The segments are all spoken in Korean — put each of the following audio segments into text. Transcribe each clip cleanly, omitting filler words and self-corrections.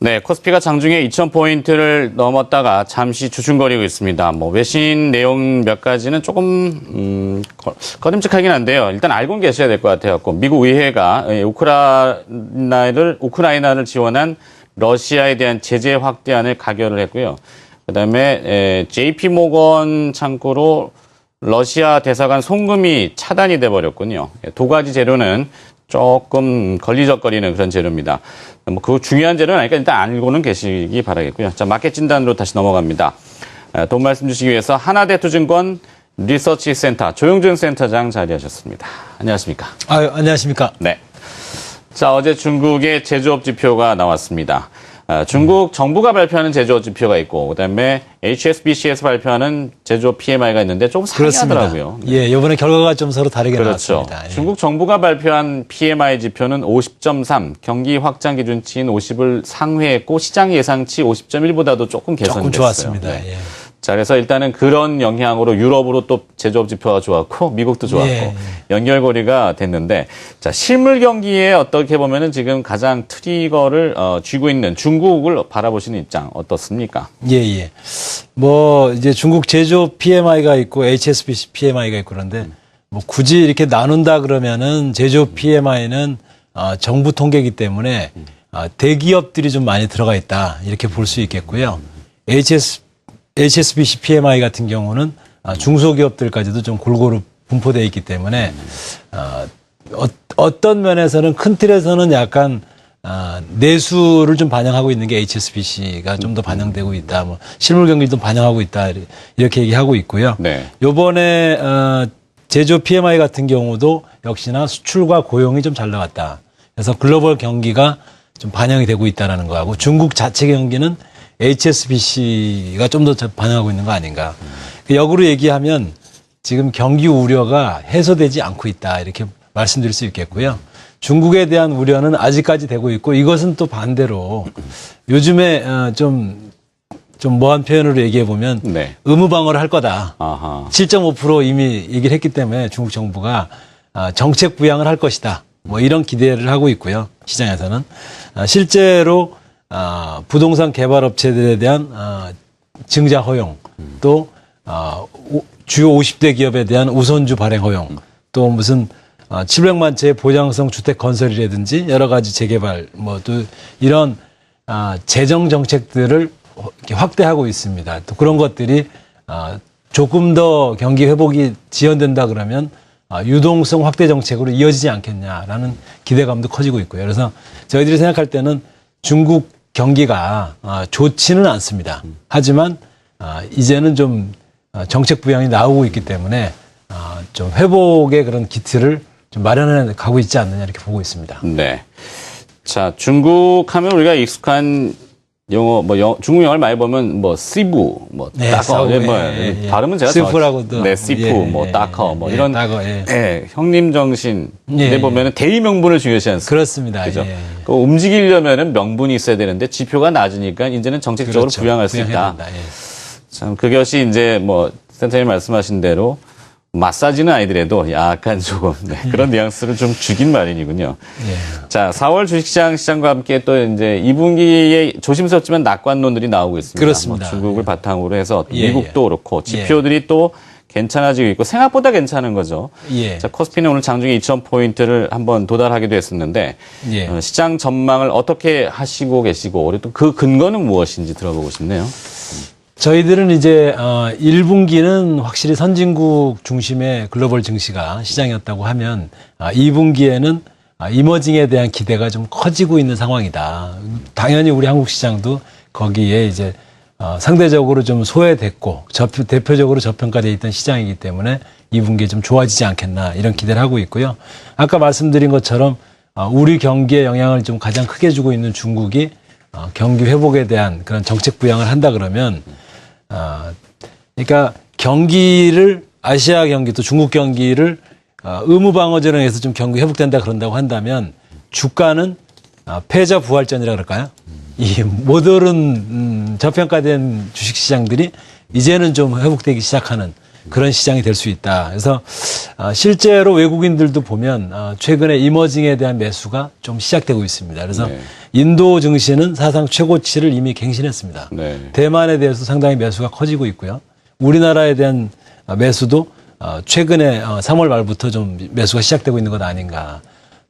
네, 코스피가 장중에 2,000포인트를 넘었다가 잠시 주춤거리고 있습니다. 외신 내용 몇 가지는 조금 꺼림칙하긴 한데요. 일단 알고는 계셔야 될 것 같아요. 미국 의회가 우크라이나를 지원한 러시아에 대한 제재 확대안을 가결을 했고요. 그다음에 JP 모건 창구로 러시아 대사관 송금이 차단이 돼 버렸군요. 두 가지 재료는 조금 걸리적거리는 그런 재료입니다. 그 중요한 재료는 아니까 일단 알고는 계시기 바라겠고요. 자, 마켓 진단으로 다시 넘어갑니다. 도움 말씀 주시기 위해서 하나대투증권 리서치 센터 조용준 센터장 자리하셨습니다. 안녕하십니까? 안녕하십니까? 네. 자, 어제 중국의 제조업 지표가 나왔습니다. 중국 정부가 발표하는 제조업 지표가 있고, 그다음에 HSBC에서 발표하는 제조업 PMI가 있는데 조금 상이하더라고요. 네. 예, 이번에 결과가 좀 서로 다르게 그렇죠. 나왔습니다. 예. 중국 정부가 발표한 PMI 지표는 50.3, 경기 확장 기준치인 50을 상회했고 시장 예상치 50.1보다도 조금 개선됐어요. 조금 좋았습니다. 네. 예. 자, 그래서 일단은 그런 영향으로 유럽으로 또 제조업 지표가 좋았고 미국도 좋았고 예. 연결고리가 됐는데, 자, 실물 경기에 어떻게 보면은 지금 가장 트리거를 쥐고 있는 중국을 바라보시는 입장 어떻습니까? 예. 이제 중국 제조업 PMI가 있고 HSBC PMI가 있고 그런데 굳이 이렇게 나눈다 그러면은 제조업 PMI는 정부 통계이기 때문에 대기업들이 좀 많이 들어가 있다 이렇게 볼 수 있겠고요. HSBC PMI 같은 경우는 중소기업들까지도 좀 골고루 분포되어 있기 때문에 어떤 면에서는 큰 틀에서는 약간 내수를 좀 반영하고 있는 게 HSBC가 좀 더 반영되고 있다. 실물 경기도 반영하고 있다. 이렇게 얘기하고 있고요. 네. 요번에 제조 PMI 같은 경우도 역시나 수출과 고용이 좀 잘 나왔다. 그래서 글로벌 경기가 좀 반영이 되고 있다는 거하고 중국 자체 경기는 HSBC가 좀 더 반영하고 있는 거 아닌가. 역으로 얘기하면 지금 경기 우려가 해소되지 않고 있다. 이렇게 말씀드릴 수 있겠고요. 중국에 대한 우려는 아직까지 되고 있고 이것은 또 반대로 요즘에 좀 뭐한 표현으로 얘기해 보면 네. 의무방어를 할 거다. 아하. 7.5% 이미 얘기를 했기 때문에 중국 정부가 정책 부양을 할 것이다. 이런 기대를 하고 있고요. 시장에서는. 실제로 부동산 개발 업체들에 대한 증자 허용, 또 주요 50대 기업에 대한 우선주 발행 허용, 또 무슨 700만 채의 보장성 주택 건설이라든지 여러 가지 재개발, 또 이런 재정 정책들을 이렇게 확대하고 있습니다. 또 그런 것들이 조금 더 경기 회복이 지연된다 그러면 유동성 확대 정책으로 이어지지 않겠냐라는 기대감도 커지고 있고요. 그래서 저희들이 생각할 때는 중국 경기가 좋지는 않습니다. 하지만 이제는 좀 정책 부양이 나오고 있기 때문에 좀 회복의 그런 기틀을 좀 마련해 가고 있지 않느냐 이렇게 보고 있습니다. 네. 자, 중국 하면 우리가 익숙한 영어, 중국 영어를 많이 보면, 시부, 네, 따커, 예. 발음은 제가 시푸라고도. 네, 시푸, 따커, 이런. 따거, 예. 형님 정신. 에 보면은 대의 명분을 중요시 않습니까? 그렇습니다. 그죠? 예. 움직이려면은 명분이 있어야 되는데 지표가 낮으니까 이제는 정책적으로 그렇죠. 부양할 수 있다. 된다. 예. 참, 그것이 이제 센터님 말씀하신 대로 마사지는 아니더라도 약간 조금 그런 뉘앙스를 좀 주긴 마련이군요. 예. 자, 4월 시장과 함께 또 이제 2분기에 조심스럽지만 낙관론들이 나오고 있습니다. 그렇습니다. 중국을 바탕으로 해서 예, 미국도 그렇고 지표들이 또 괜찮아지고 있고 생각보다 괜찮은 거죠. 예. 자, 코스피는 오늘 장중에 2,000포인트를 한번 도달하기도 했었는데 예. 시장 전망을 어떻게 하시고 계시고 우리 또 그 근거는 무엇인지 들어보고 싶네요. 저희들은 이제 1분기는 확실히 선진국 중심의 글로벌 증시가 시장이었다고 하면 2분기에는 이머징에 대한 기대가 좀 커지고 있는 상황이다. 당연히 우리 한국 시장도 거기에 이제 상대적으로 좀 소외됐고 대표적으로 저평가되어 있던 시장이기 때문에 2분기에 좀 좋아지지 않겠나 이런 기대를 하고 있고요. 아까 말씀드린 것처럼 우리 경기에 영향을 좀 가장 크게 주고 있는 중국이 경기 회복에 대한 그런 정책 부양을 한다 그러면 그러니까 경기를 아시아 경기 또 중국 경기를 의무 방어전에 의해서 좀 경기 회복된다 그런다고 한다면 주가는 패자 부활전이라 그럴까요? 이 모더른 저평가된 주식 시장들이 이제는 좀 회복되기 시작하는 그런 시장이 될 수 있다. 그래서 실제로 외국인들도 보면 최근에 이머징에 대한 매수가 좀 시작되고 있습니다. 그래서 네. 인도 증시는 사상 최고치를 이미 갱신했습니다. 네. 대만에 대해서 상당히 매수가 커지고 있고요. 우리나라에 대한 매수도 최근에 3월 말부터 좀 매수가 시작되고 있는 것 아닌가.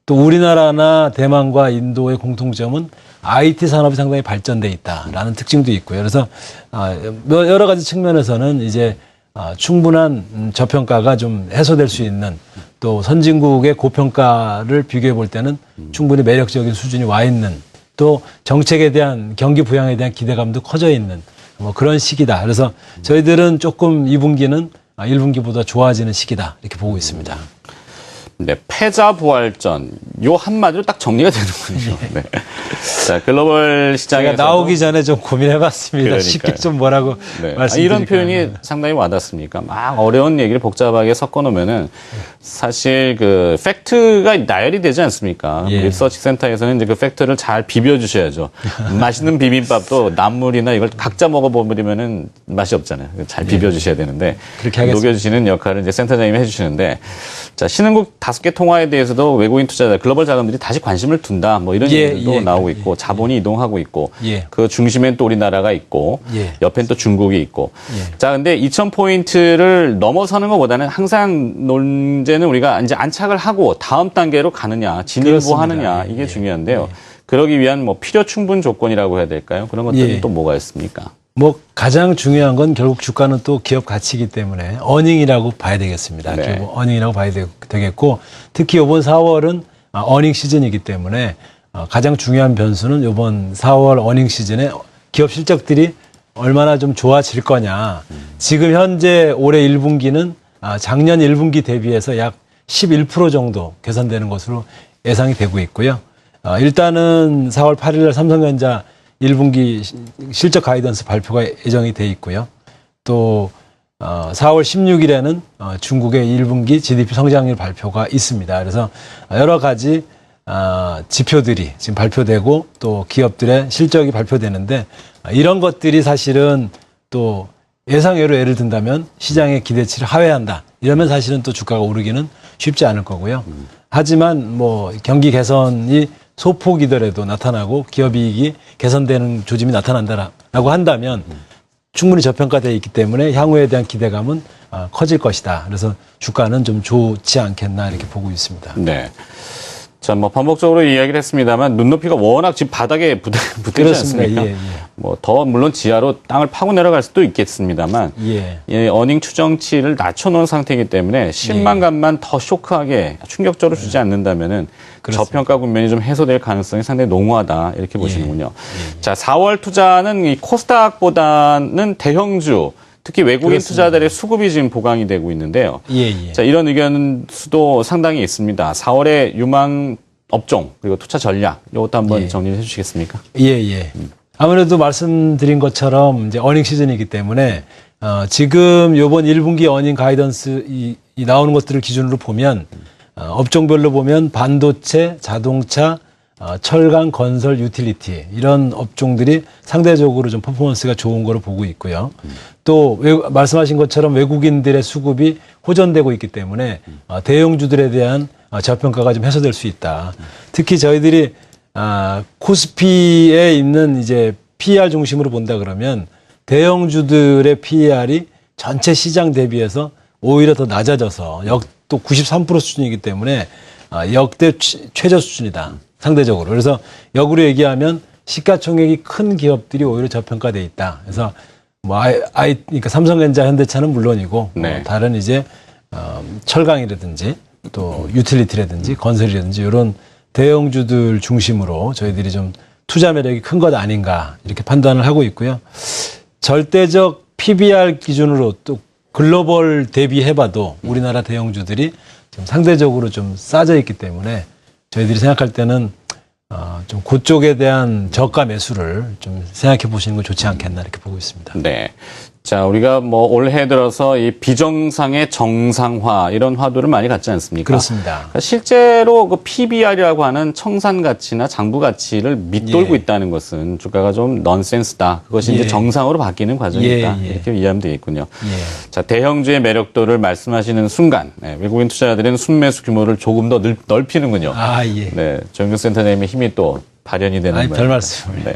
또 우리나라나 대만과 인도의 공통점은 IT 산업이 상당히 발전돼 있다라는 특징도 있고요. 그래서 여러 가지 측면에서는 이제 충분한 저평가가 좀 해소될 수 있는 또 선진국의 고평가를 비교해 볼 때는 충분히 매력적인 수준이 와 있는 또 정책에 대한 경기 부양에 대한 기대감도 커져 있는 뭐 그런 시기다. 그래서 저희들은 조금 2분기는 1분기보다 좋아지는 시기다 이렇게 보고 있습니다. 네, 패자 부활전 요 한마디로 딱 정리가 되는군요. 네. 자, 글로벌 시장에서 제가 나오기 전에 좀 고민해봤습니다. 그러니까요. 쉽게 좀 뭐라고 네. 말씀드릴까요? 이런 표현이 상당히 와닿습니까? 막 어려운 얘기를 복잡하게 섞어놓으면은 사실 그 팩트가 나열이 되지 않습니까? 예. 리서치 센터에서는 이제 그 팩트를 잘 비벼주셔야죠. 맛있는 비빔밥도 나물이나 이걸 각자 먹어버리면은 맛이 없잖아요. 잘 비벼주셔야 되는데 그렇게 하겠습니다. 녹여주시는 역할을 이제 센터장님이 해주시는데 자 신흥국 5개 통화에 대해서도 외국인 투자자, 글로벌 자금들이 다시 관심을 둔다. 뭐 이런 얘기도 나오고 있고 자본이 이동하고 있고 그 중심엔 또 우리나라가 있고 옆엔 또 중국이 있고 자 근데 2,000포인트를 넘어서는 것보다는 항상 논제는 우리가 이제 안착을 하고 다음 단계로 가느냐 진일보하느냐 이게 중요한데요. 그러기 위한 뭐 필요 충분 조건이라고 해야 될까요? 그런 것들은 또 뭐가 있습니까? 뭐 가장 중요한 건 결국 주가는 또 기업 가치이기 때문에 어닝이라고 봐야 되겠습니다. 네. 결국 어닝이라고 봐야 되겠고 특히 이번 4월은 어닝 시즌이기 때문에 가장 중요한 변수는 이번 4월 어닝 시즌에 기업 실적들이 얼마나 좀 좋아질 거냐. 지금 현재 올해 1분기는 작년 1분기 대비해서 약 11% 정도 개선되는 것으로 예상이 되고 있고요. 일단은 4월 8일 날 삼성전자 1분기 실적 가이던스 발표가 예정이 돼 있고요. 또 4월 16일에는 중국의 1분기 GDP 성장률 발표가 있습니다. 그래서 여러 가지 지표들이 지금 발표되고 또 기업들의 실적이 발표되는데 이런 것들이 사실은 또 예상외로 예를 든다면 시장의 기대치를 하회한다. 이러면 사실은 또 주가가 오르기는 쉽지 않을 거고요. 하지만 뭐 경기 개선이 소폭이더라도 나타나고 기업 이익이 개선되는 조짐이 나타난다라고 한다면 충분히 저평가되어 있기 때문에 향후에 대한 기대감은 커질 것이다. 그래서 주가는 좀 좋지 않겠나 이렇게 보고 있습니다. 네. 자, 뭐 반복적으로 이야기를 했습니다만 눈높이가 워낙 지금 바닥에 붙지 않습니까? 뭐 더 물론 지하로 땅을 파고 내려갈 수도 있겠습니다만 어닝 추정치를 낮춰놓은 상태이기 때문에 실망감만 더 쇼크하게 충격적으로 주지 않는다면은 저평가 국면이 좀 해소될 가능성이 상당히 농후하다 이렇게 보시는군요. 자, 4월 투자는 이 코스닥보다는 대형주 특히 외국인 투자들의 수급이 지금 보강이 되고 있는데요. 자, 이런 의견 수도 상당히 있습니다. 4월에 유망 업종 그리고 투자 전략 이것도 한번 정리해 주시겠습니까? 아무래도 말씀드린 것처럼 이제 어닝 시즌이기 때문에 지금 이번 1분기 어닝 가이던스 이 나오는 것들을 기준으로 보면 업종별로 보면 반도체, 자동차, 철강, 건설, 유틸리티 이런 업종들이 상대적으로 좀 퍼포먼스가 좋은 거로 보고 있고요. 또 말씀하신 것처럼 외국인들의 수급이 호전되고 있기 때문에 대형주들에 대한 저평가가 좀 해소될 수 있다. 특히 저희들이 코스피에 있는 이제 PER 중심으로 본다 그러면 대형주들의 PER이 전체 시장 대비해서 오히려 더 낮아져서 또 93% 수준이기 때문에 역대 최저 수준이다. 상대적으로. 그래서 역으로 얘기하면 시가총액이 큰 기업들이 오히려 저평가돼 있다. 그래서 뭐 그러니까 삼성전자, 현대차는 물론이고 다른 이제 철강이라든지 또 유틸리티라든지 건설이라든지 이런 대형주들 중심으로 저희들이 좀 투자 매력이 큰 것 아닌가 이렇게 판단을 하고 있고요. 절대적 PBR 기준으로 또 글로벌 대비해봐도 우리나라 대형주들이 좀 상대적으로 좀 싸져 있기 때문에 저희들이 생각할 때는 좀 그쪽에 대한 저가 매수를 좀 생각해 보시는 거 좋지 않겠나 이렇게 보고 있습니다. 네. 자, 우리가 뭐 올해 들어서 이 비정상의 정상화 이런 화두를 많이 갖지 않습니까? 그렇습니다. 그러니까 실제로 그 PBR이라고 하는 청산 가치나 장부 가치를 밑돌고 있다는 것은 주가가 좀 넌센스다. 그것이 이제 정상으로 바뀌는 과정이다. 이렇게 이해하면 되겠군요. 자, 대형주의 매력도를 말씀하시는 순간 외국인 투자자들은 순매수 규모를 조금 더 넓히는군요. 아, 예. 네, 정윤 센터장님의 힘이 또 발현이 되는 거예요. 별 말씀을. 네.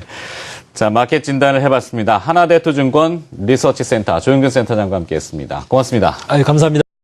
자, 마켓 진단을 해봤습니다. 하나대투증권 리서치센터 조영균 센터장과 함께했습니다. 고맙습니다. 감사합니다.